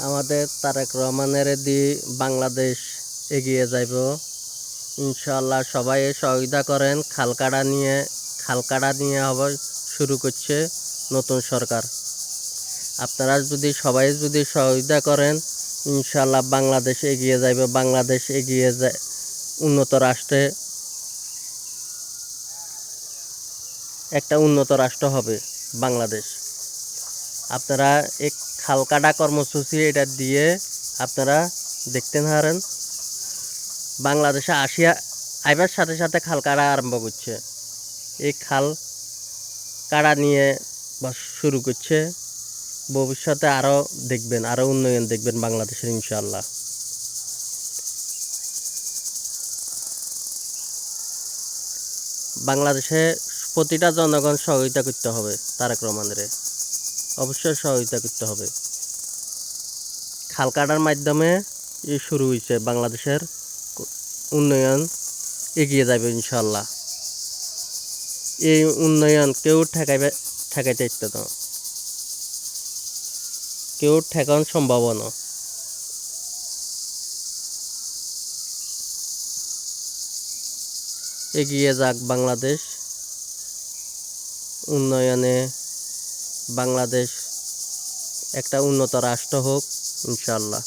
আমাদের তারেক রহমানের দিয়ে বাংলাদেশ এগিয়ে যাইব ইনশাআল্লাহ। সবাই সহযোগিতা করেন। খালকাটা নিয়ে হবে শুরু করছে নতুন সরকার। আপনারা সবাই যদি সহযোগিতা করেন ইনশাআল্লাহ বাংলাদেশ এগিয়ে যাইবে। বাংলাদেশ এগিয়ে যায় উন্নত রাষ্ট্রে, একটা উন্নত রাষ্ট্র হবে বাংলাদেশ। আপনারা এই খালকাটা কর্মসূচি এটা দিয়ে আপনারা দেখতে পারেন বাংলাদেশে আইবার সাথে সাথে খাল কাটা আরম্ভ করছে। এই খাল কাটা নিয়ে শুরু করছে। ভবিষ্যতে আরও দেখবেন, আরও উন্নয়ন দেখবেন বাংলাদেশের ইনশাআল্লাহ। বাংলাদেশে প্রতিটা জনগণ সহযোগিতা করতে হবে। তারেক রহমানের অবশ্যই সহযোগিতা করতে হবে। খাল কাটার মাধ্যমে শুরু হয়েছে বাংলাদেশের উন্নয়ন, এগিয়ে যাবে ইনশাআল্লাহ। এই উন্নয়ন কেউ ঠেকাইতে ইচ্ছে না, কেউ ঠেকানো সম্ভব না। এগিয়ে যাক বাংলাদেশ উন্নয়নে। বাংলাদেশ একটা উন্নত রাষ্ট্র হোক ইনশাআল্লাহ।